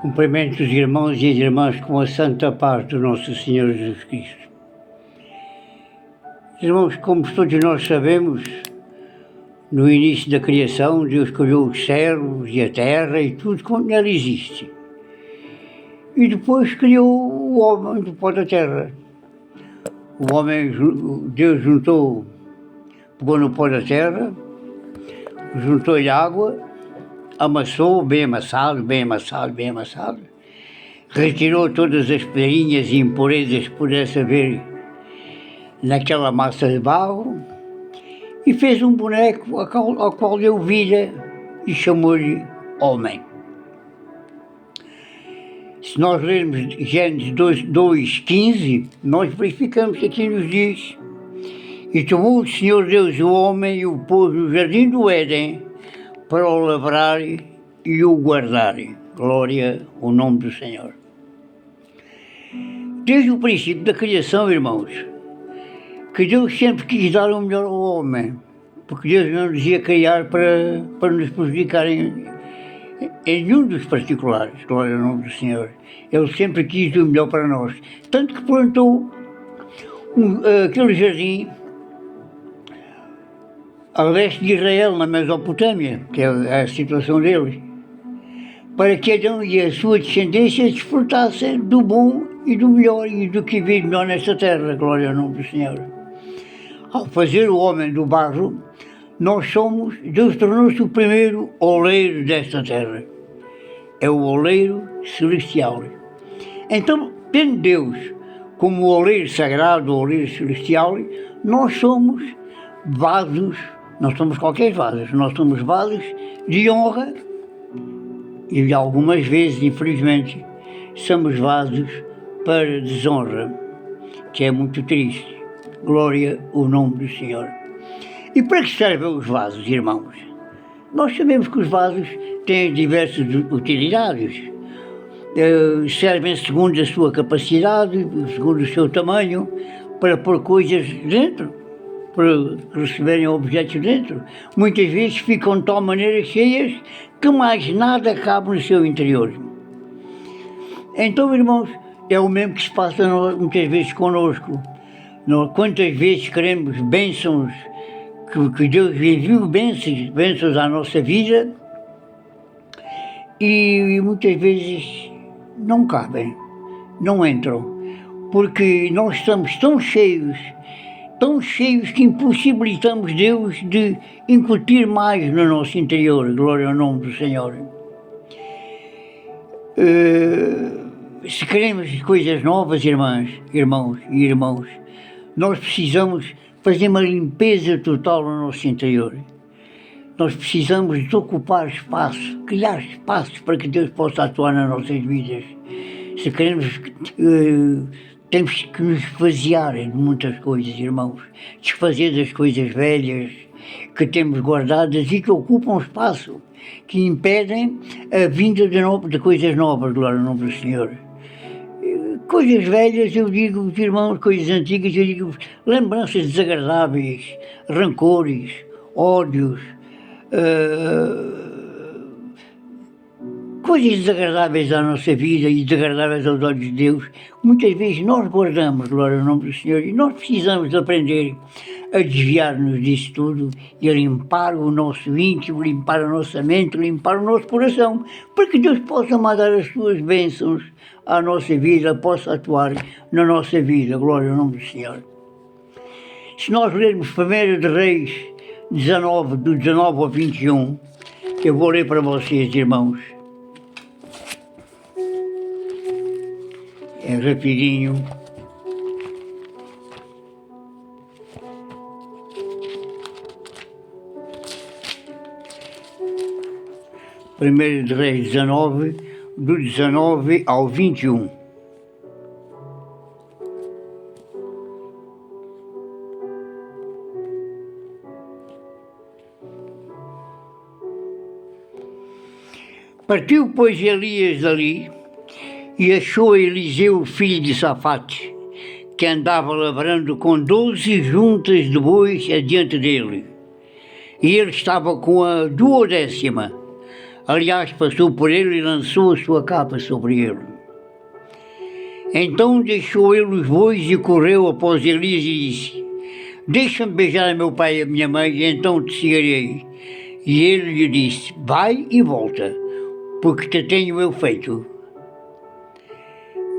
Cumprimento os irmãos e as irmãs com a santa paz do nosso Senhor Jesus Cristo. Irmãos, como todos nós sabemos, no início da criação, Deus criou os céus e a terra e tudo quanto nela existe. E depois criou o homem do pó da terra. O homem, Deus pegou no pó da terra, juntou-lhe água, amassou, bem amassado, retirou todas as pedrinhas e impurezas que pudesse haver naquela massa de barro e fez um boneco ao qual deu vida e chamou-lhe homem. Se nós lermos Gênesis 2:15, nós verificamos que aqui nos diz: e tomou o Senhor Deus o homem e o pôs no jardim do Éden para o lavrar e o guardar. Glória ao nome do Senhor. Desde o princípio da criação, irmãos, que Deus sempre quis dar o melhor ao homem, porque Deus não nos ia criar para nos prejudicar em nenhum dos particulares. Glória ao nome do Senhor. Ele sempre quis o melhor para nós, tanto que plantou aquele jardim a leste de Israel, na Mesopotâmia, que é a situação deles, para que Adão e a sua descendência desfrutassem do bom e do melhor e do que vive melhor nesta terra. Glória ao nome do Senhor. Ao fazer o homem do barro, Deus tornou-se o primeiro oleiro desta terra. É o oleiro celestial. Então, tendo Deus como o oleiro sagrado, o oleiro celestial, nós somos vasos, não somos qualquer vasos, nós somos vasos de honra e algumas vezes, infelizmente, somos vasos para desonra, que é muito triste. Glória ao nome do Senhor. E para que servem os vasos, irmãos? Nós sabemos que os vasos têm diversas utilidades. Servem segundo a sua capacidade, segundo o seu tamanho, para pôr coisas dentro, para receberem objetos dentro. Muitas vezes ficam de tal maneira cheias que mais nada cabe no seu interior. Então, irmãos, é o mesmo que se passa muitas vezes connosco. Quantas vezes queremos bênçãos, que Deus enviou bênçãos à nossa vida e muitas vezes não cabem, não entram, porque nós estamos tão cheios que impossibilitamos Deus de incutir mais no nosso interior. Glória ao nome do Senhor. Se queremos coisas novas, irmãos e irmãos, nós precisamos fazer uma limpeza total no nosso interior. Nós precisamos desocupar espaço, criar espaços para que Deus possa atuar nas nossas vidas. Se queremos, temos que nos esvaziar de muitas coisas, irmãos. Desfazer das coisas velhas que temos guardadas e que ocupam espaço, que impedem a vinda de coisas novas. Glória ao nome do Senhor. Coisas velhas, eu digo, os irmãos, coisas antigas, eu digo, lembranças desagradáveis, rancores, ódios, coisas desagradáveis à nossa vida e desagradáveis aos olhos de Deus. Muitas vezes nós guardamos, glória ao nome do Senhor, e nós precisamos de aprender a desviar-nos disso tudo e a limpar o nosso íntimo, limpar a nossa mente, limpar o nosso coração, para que Deus possa mandar as suas bênçãos à nossa vida, possa atuar na nossa vida. Glória ao nome do Senhor. Se nós lermos 1 de Reis 19, do 19 ao 21, eu vou ler para vocês, irmãos. É rapidinho. Primeiro de Reis 19, do 19 ao 21. Partiu, pois, Elias dali e achou Eliseu, filho de Safate, que andava lavrando com 12 juntas de bois adiante dele. E ele estava com a 12ª, Aliás, passou por ele e lançou a sua capa sobre ele. Então deixou ele os bois e correu após Elias e disse: deixa-me beijar meu pai e a minha mãe, e então te seguirei. E ele lhe disse: vai e volta, porque te tenho eu feito.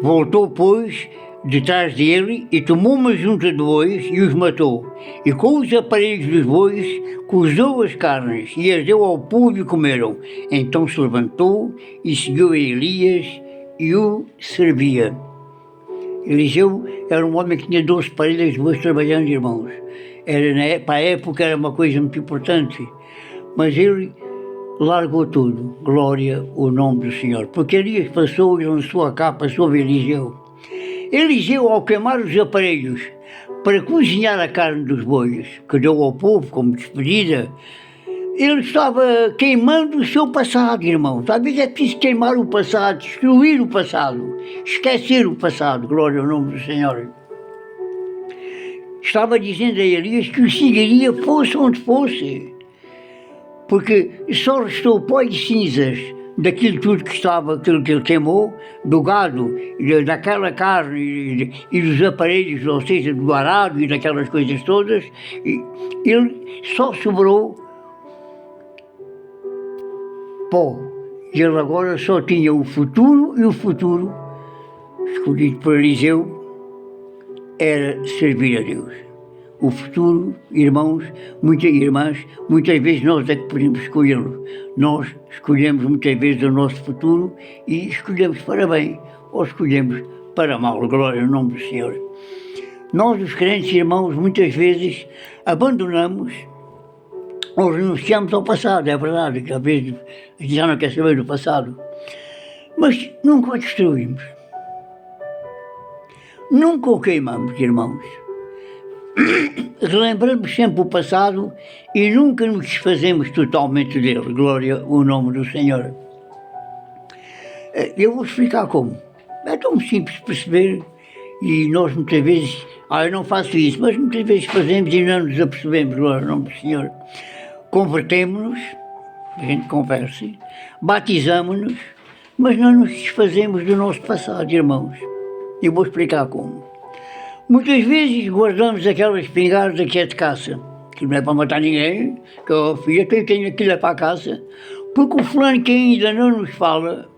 Voltou, pois, detrás dele e tomou uma junta de bois e os matou. E com os aparelhos dos bois cozeu as carnes e as deu ao povo e comeram. Então se levantou e seguiu a Elias e o servia. Eliseu era um homem que tinha 12 parelhas de bois trabalhando, irmãos. Para a época era uma coisa muito importante. Mas ele largou tudo. Glória ao nome do Senhor. Porque Elias passou e lançou a capa sobre Eliseu. Eliseu, ao queimar os aparelhos para cozinhar a carne dos bois, que deu ao povo como despedida, ele estava queimando o seu passado, irmãos. Às vezes é preciso queimar o passado, destruir o passado, esquecer o passado. Glória ao nome do Senhor. Estava dizendo a Elias que o seguiria fosse onde fosse, porque só restou pó e cinzas daquilo tudo que estava, aquilo que ele queimou, do gado, daquela carne e dos aparelhos, ou seja, do arado e daquelas coisas todas. E ele só sobrou pó. E ele agora só tinha o futuro, e o futuro, escolhido por Eliseu, era servir a Deus. O futuro, irmãos, muitas irmãs, muitas vezes nós é que podemos escolhê-lo. Nós escolhemos muitas vezes o nosso futuro e escolhemos para bem ou escolhemos para mal. Glória ao nome do Senhor. Nós, os crentes, irmãos, muitas vezes abandonamos ou renunciamos ao passado. É verdade que às vezes a gente já não quer saber do passado, mas nunca o destruímos. Nunca o queimamos, irmãos. Relembramos sempre o passado e nunca nos desfazemos totalmente dele. Glória ao nome do Senhor. Eu vou explicar como. É tão simples de perceber e nós muitas vezes, eu não faço isso, mas muitas vezes fazemos e não nos apercebemos. Glória ao nome do Senhor. Convertemo-nos, a gente converse, batizamo-nos, mas não nos desfazemos do nosso passado, irmãos. Eu vou explicar como. Muitas vezes guardamos aquela espingarda que é de caça, que não é para matar ninguém, que eu filho, quem tem aquilo é para a caça, porque o fulano que ainda não nos fala,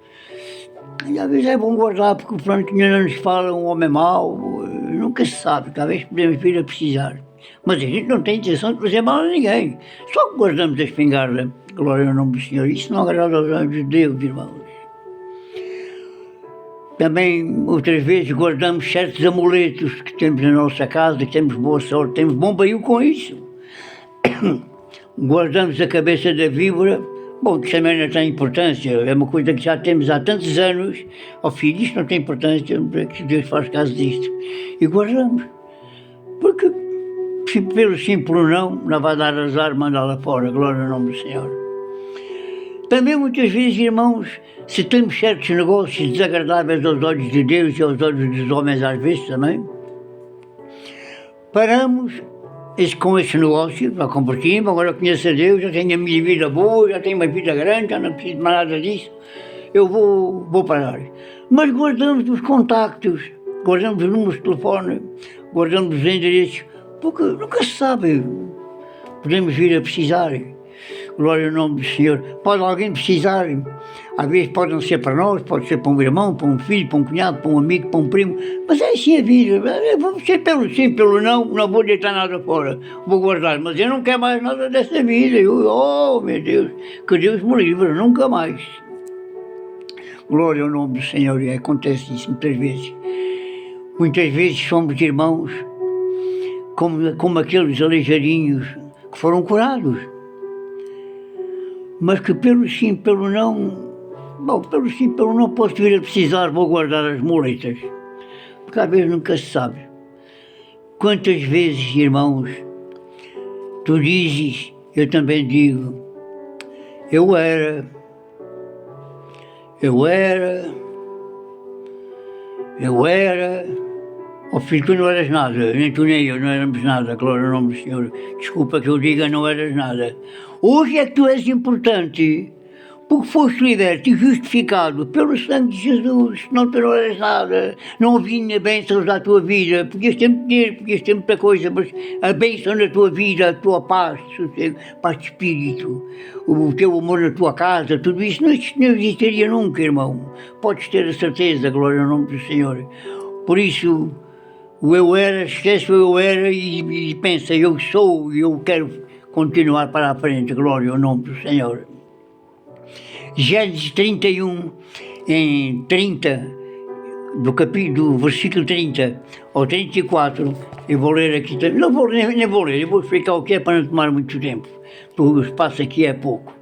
e às vezes é bom guardar, porque o fulano que ainda não nos fala, um homem mau, nunca se sabe, talvez podemos vir a precisar. Mas a gente não tem intenção de fazer mal a ninguém, só que guardamos a espingarda, glória ao nome do Senhor. Isso não agrada aos olhos de Deus, irmãos. Também, outras vezes, guardamos certos amuletos que temos na nossa casa, que temos boa sorte, temos bom bem com isso. Guardamos a cabeça da víbora, bom, que também não tem importância, é uma coisa que já temos há tantos anos. Filho, isto não tem importância, que Deus faz caso disto. E guardamos, porque, pelo simples não vai dar azar mandá-la fora, glória ao nome do Senhor. Também muitas vezes, irmãos, se temos certos negócios desagradáveis aos olhos de Deus e aos olhos dos homens às vezes também, paramos com esse negócio, já convertimos, agora conheço a Deus, já tenho a minha vida boa, já tenho uma vida grande, já não preciso mais nada disso, eu vou parar. Mas guardamos os contactos, guardamos os números de telefone, guardamos os endereços, porque nunca se sabe, podemos vir a precisar. Glória ao nome do Senhor. Pode alguém precisar, às vezes pode não ser para nós, pode ser para um irmão, para um filho, para um cunhado, para um amigo, para um primo, mas é assim a vida. Vou ser pelo sim, pelo não vou deitar nada fora, vou guardar, mas eu não quero mais nada dessa vida. Oh meu Deus, que Deus me livre, nunca mais. Glória ao nome do Senhor, e acontece isso muitas vezes. Muitas vezes somos irmãos como aqueles aleijadinhos que foram curados, mas que pelo sim, pelo não posso vir a precisar, vou guardar as muletas, porque às vezes nunca se sabe. Quantas vezes, irmãos, tu dizes, eu também digo, eu era, filho, tu não eras nada, nem tu nem eu, não éramos nada, glória ao nome do Senhor. Desculpa que eu diga, não eras nada. Hoje é que tu és importante, porque foste liberto e justificado pelo sangue de Jesus, não te não eras nada, não vinha bênçãos da tua vida, podias ter muito dinheiro, podias ter muita coisa, mas a bênção na tua vida, a tua paz, sossego, paz de espírito, o teu amor na tua casa, tudo isso não existiria nunca, irmão. Podes ter a certeza, glória ao nome do Senhor. Por isso, o eu era, esquece o eu era e pensa, eu sou e eu quero continuar para a frente, glória ao nome do Senhor. Gênesis 31, em 30, do versículo 30 ao 34, eu vou ler aqui, não vou, nem vou ler, eu vou explicar o que é para não tomar muito tempo, porque o espaço aqui é pouco.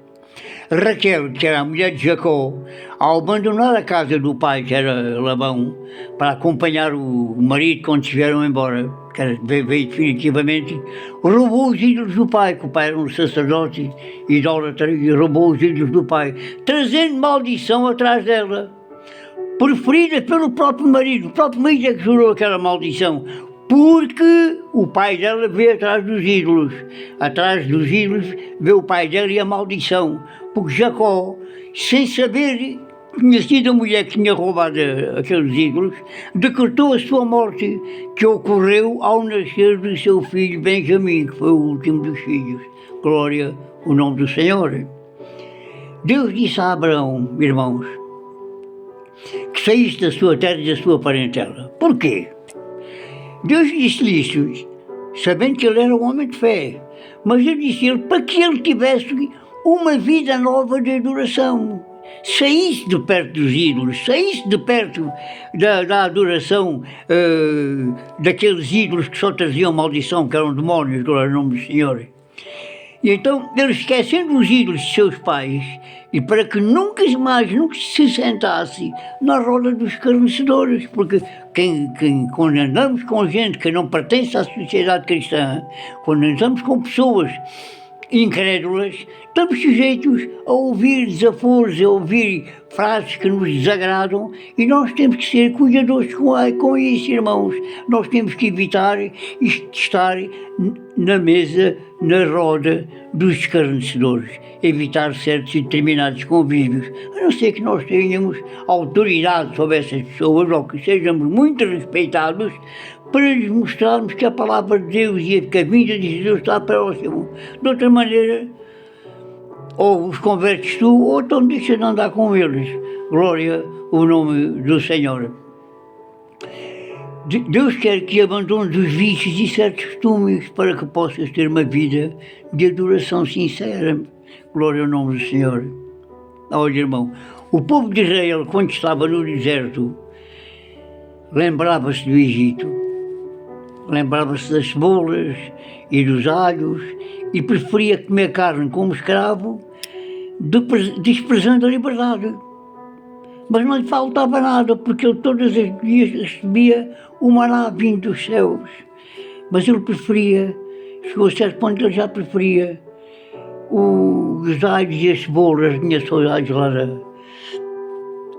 Raquel, que era a mulher de Jacó, ao abandonar a casa do pai, que era Labão, para acompanhar o marido quando se vieram embora, que veio definitivamente, roubou os ídolos do pai, que o pai era um sacerdote idólatra, e roubou os ídolos do pai, trazendo maldição atrás dela, preferida pelo próprio marido. O próprio marido é que jurou aquela maldição, porque o pai dela veio atrás dos ídolos. Atrás dos ídolos veio o pai dela e a maldição. Porque Jacó, sem saber, tinha sido a mulher que tinha roubado aqueles ídolos, decretou a sua morte, que ocorreu ao nascer do seu filho Benjamim, que foi o último dos filhos. Glória ao nome do Senhor. Deus disse a Abraão, irmãos, que saísse da sua terra e da sua parentela. Porquê? Deus disse-lhe isso, sabendo que ele era um homem de fé, mas ele disse-lhe para que ele tivesse uma vida nova de adoração, saísse de perto dos ídolos, saísse de perto da adoração daqueles ídolos que só traziam maldição, que eram demónios, glória ao nome do Senhor. E então, ele esquecendo os ídolos de seus pais, e para que nunca se sentasse na roda dos escarnecedores, porque quando andamos com gente que não pertence à sociedade cristã, quando andamos com pessoas incrédulas, estamos sujeitos a ouvir desaforos, a ouvir frases que nos desagradam, e nós temos que ser cuidadosos com isso, irmãos. Nós temos que evitar estar na mesa, na roda dos escarnecedores, evitar certos e determinados convívios, a não ser que nós tenhamos autoridade sobre essas pessoas, ou que sejamos muito respeitados, para lhes mostrarmos que a palavra de Deus e que a vinda de Jesus está próximo. De outra maneira, ou os convertes tu, ou então deixa de andar com eles. Glória ao nome do Senhor. Deus quer que abandones os vícios e certos costumes para que possas ter uma vida de adoração sincera. Glória ao nome do Senhor. Olha, irmão, o povo de Israel, quando estava no deserto, lembrava-se do Egito, lembrava-se das cebolas e dos alhos e preferia comer carne como escravo, desprezando a liberdade. Mas não lhe faltava nada, porque ele todos os dias recebia o maná vindo dos céus. Mas ele preferia, chegou a certo ponto que ele já preferia os alhos e as cebolas, tinha saudades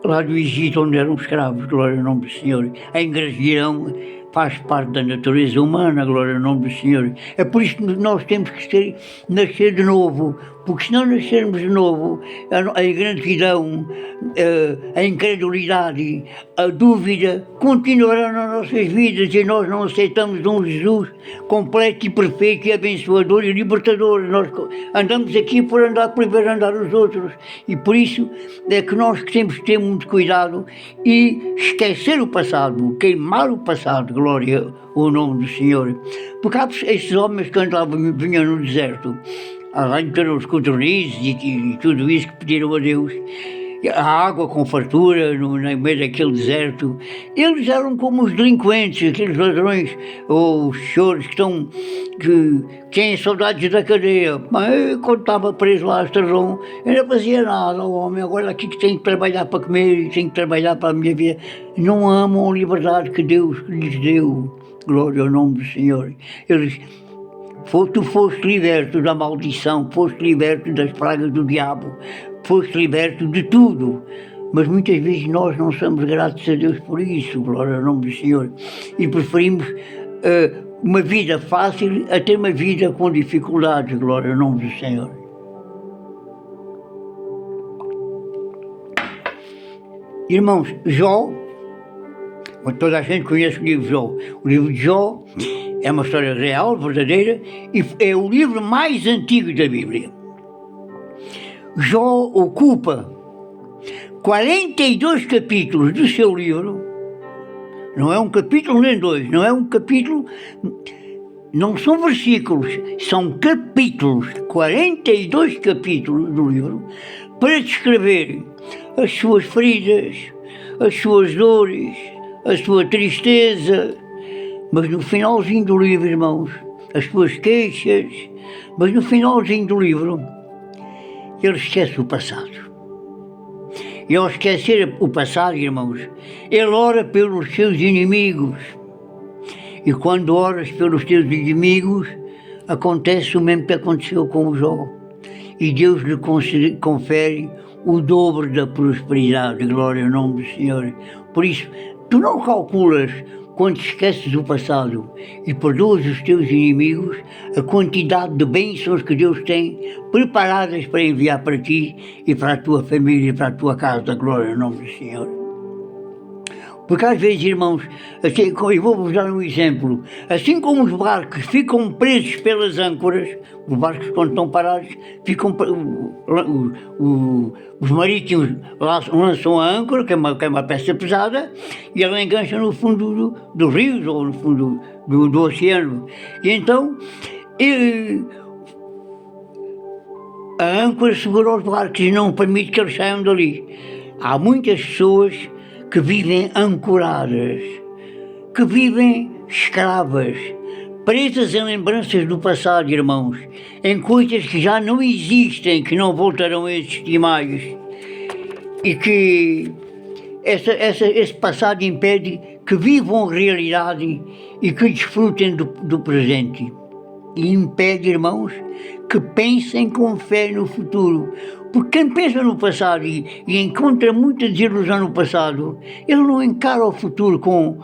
lá do Egito, onde eram escravos, glória ao nome do Senhor. A ingratidão faz parte da natureza humana, glória ao nome do Senhor. É por isso que nós temos que nascer de novo, porque se não nascermos de novo, a ingratidão, a incredulidade, a dúvida continuarão nas nossas vidas e nós não aceitamos um Jesus completo e perfeito e abençoador e libertador. Nós andamos aqui por ver andar os outros, e por isso é que nós temos que ter muito cuidado e esquecer o passado, queimar o passado, glória ao nome do Senhor. Porque há esses homens que vinham no deserto, arrancaram os codornizes e tudo isso que pediram a Deus, a água com fartura no meio daquele deserto. Eles eram como os delinquentes, aqueles ladrões ou os choros que têm saudades da cadeia. Mas quando estava preso lá, Estradão, eu não fazia nada ao homem. Agora aqui que tenho que trabalhar para comer, tenho que trabalhar para a minha vida. Não amam a liberdade que Deus lhes deu. Glória ao nome do Senhor. Tu foste liberto da maldição, foste liberto das pragas do diabo, foste liberto de tudo. Mas muitas vezes nós não somos gratos a Deus por isso, glória ao nome do Senhor. E preferimos uma vida fácil a ter uma vida com dificuldades, glória ao nome do Senhor. Irmãos, Jó, toda a gente conhece o livro de Jó. O livro de Jó é uma história real, verdadeira, e é o livro mais antigo da Bíblia. Jó ocupa 42 capítulos do seu livro. Não é um capítulo nem dois, não é um capítulo, não são versículos, são capítulos, 42 capítulos do livro, para descrever as suas feridas, as suas dores, a sua tristeza, mas no finalzinho do livro, irmãos, as suas queixas, mas no finalzinho do livro, ele esquece o passado. E ao esquecer o passado, irmãos, ele ora pelos seus inimigos. E quando oras pelos teus inimigos, acontece o mesmo que aconteceu com o Jó. E Deus lhe confere o dobro da prosperidade. Glória ao nome do Senhor. Por isso, tu não calculas, quando esqueces o passado e perdoas os teus inimigos, a quantidade de bênçãos que Deus tem preparadas para enviar para ti e para a tua família e para a tua casa. Glória ao nome do Senhor. Porque às vezes, irmãos, assim, eu vou-vos dar um exemplo, assim como os barcos ficam presos pelas âncoras, os barcos quando estão parados, ficam, os marítimos lançam a âncora, que é uma peça pesada, e ela engancha no fundo dos rios ou no fundo do oceano. E então, a âncora segura os barcos e não permite que eles saiam dali. Há muitas pessoas que vivem ancoradas, que vivem escravas, presas em lembranças do passado, irmãos, em coisas que já não existem, que não voltarão a existir mais, e que esse passado impede que vivam a realidade e que desfrutem do presente. E impede, irmãos, que pensem com fé no futuro. Porque quem pensa no passado e encontra muita desilusão no passado, ele não encara o futuro com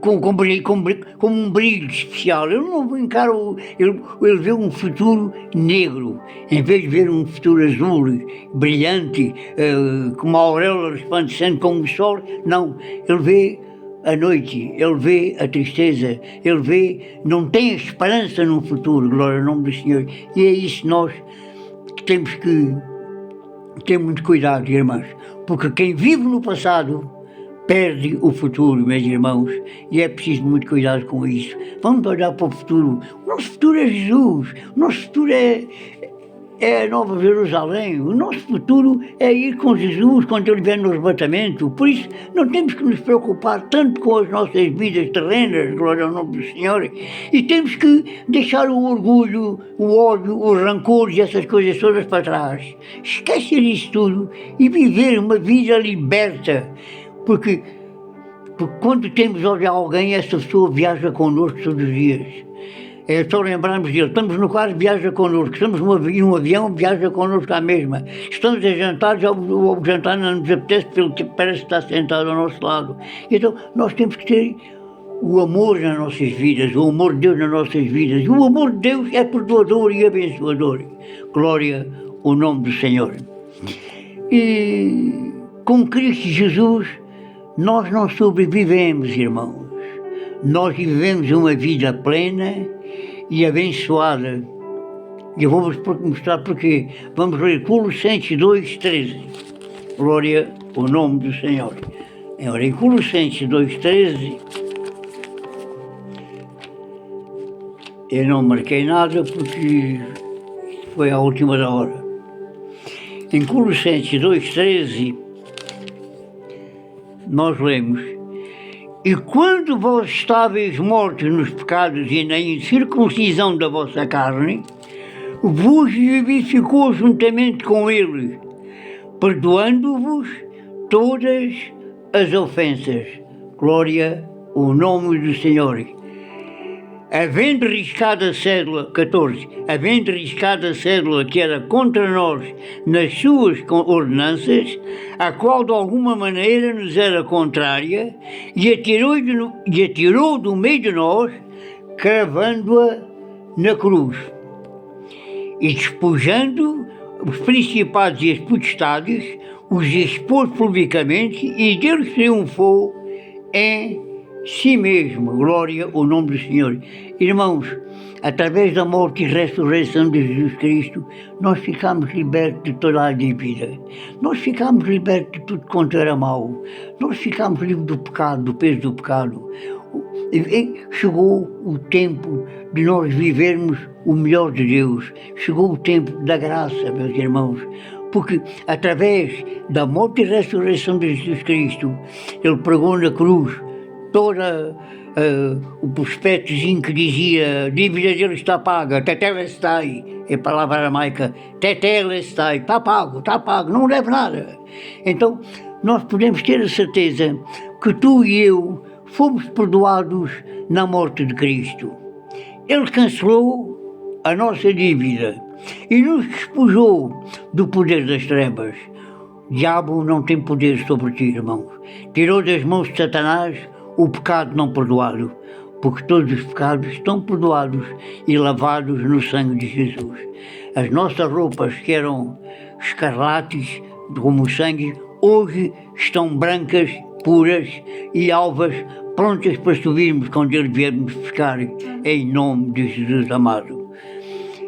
um brilho especial. Ele não encara, ele vê um futuro negro, em vez de ver um futuro azul, brilhante, com uma auréola resplandecente como o sol. Não, ele vê a noite, ele vê a tristeza, ele vê, não tem esperança no futuro. Glória ao nome do Senhor. E é isso que nós temos que ter muito cuidado, irmãos, porque quem vive no passado perde o futuro, meus irmãos, e é preciso muito cuidado com isso. Vamos olhar para o futuro. O nosso futuro é Jesus, o nosso futuro é a Nova Jerusalém, o nosso futuro é ir com Jesus quando Ele vier no arrebatamento. Por isso, não temos que nos preocupar tanto com as nossas vidas terrenas, glória ao nome do Senhor, e temos que deixar o orgulho, o ódio, os rancores e essas coisas todas para trás. Esquecer isso tudo e viver uma vida liberta, porque quando temos olhar alguém, essa pessoa viaja connosco todos os dias. É só lembrarmos dele. Estamos no carro, viaja connosco. Estamos num avião, viaja connosco à mesma. Estamos a jantar, já o jantar não nos apetece, porque parece que está sentado ao nosso lado. Então, nós temos que ter o amor nas nossas vidas, o amor de Deus nas nossas vidas. E o amor de Deus é perdoador e abençoador. Glória ao nome do Senhor. E com Cristo Jesus, nós não sobrevivemos, irmãos. Nós vivemos uma vida plena e abençoada. E eu vou-vos mostrar porquê. Vamos ler Colossenses 2:13. Glória ao nome do Senhor. Em Colossenses 2:13, eu não marquei nada porque foi à última da hora. Em Colossenses 2:13, nós lemos: e quando vós estáveis mortos nos pecados e na incircuncisão da vossa carne, vos vivificou juntamente com ele, perdoando-vos todas as ofensas. Glória ao nome do Senhor. Havendo riscado a cédula, 14, havendo riscado a cédula que era contra nós nas suas ordenanças, a qual de alguma maneira nos era contrária, e atirou do meio de nós, cravando-a na cruz, e despojando os principados e as potestades, os expôs publicamente e Deus triunfou em si mesmo. Glória ao nome do Senhor. Irmãos, através da morte e ressurreição de Jesus Cristo, nós ficamos libertos de toda a dívida. Nós ficamos libertos de tudo quanto era mau. Nós ficamos livres do pecado, do peso do pecado. Chegou o tempo de nós vivermos o melhor de Deus. Chegou o tempo da graça, meus irmãos. Porque através da morte e ressurreição de Jesus Cristo, Ele pregou na cruz toda o prospectozinho que dizia: dívida dele está paga, tetelestai, é a palavra aramaica, tetelestai, está pago, não deve nada. Então, nós podemos ter a certeza que tu e eu fomos perdoados na morte de Cristo. Ele cancelou a nossa dívida e nos despojou do poder das trevas. O diabo não tem poder sobre ti, irmãos. Tirou das mãos de Satanás o pecado não perdoado, porque todos os pecados estão perdoados e lavados no sangue de Jesus. As nossas roupas, que eram escarlates como o sangue, hoje estão brancas, puras e alvas, prontas para subirmos quando Ele vier nos buscar, em nome de Jesus amado.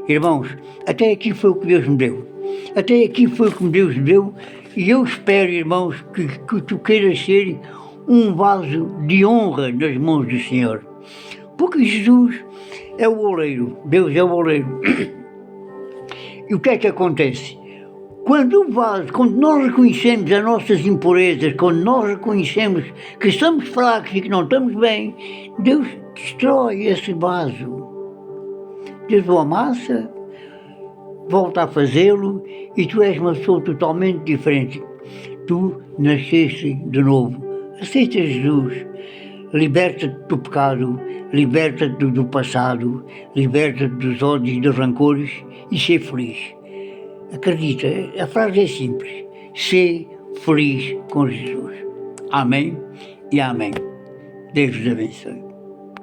Irmãos, até aqui foi o que Deus me deu. Até aqui foi o que Deus me deu, e eu espero, irmãos, que tu queiras ser um vaso de honra nas mãos do Senhor. Porque Jesus é o oleiro, Deus é o oleiro. E o que é que acontece? Quando nós reconhecemos as nossas impurezas, quando nós reconhecemos que estamos fracos e que não estamos bem, Deus destrói esse vaso. Deus o amassa, volta a fazê-lo e tu és uma pessoa totalmente diferente. Tu nasceste de novo. Aceita Jesus, liberta-te do pecado, liberta-te do passado, liberta-te dos ódios e dos rancores e ser feliz. Acredita, a frase é simples: ser feliz com Jesus. Amém e amém. Deus vos abençoe.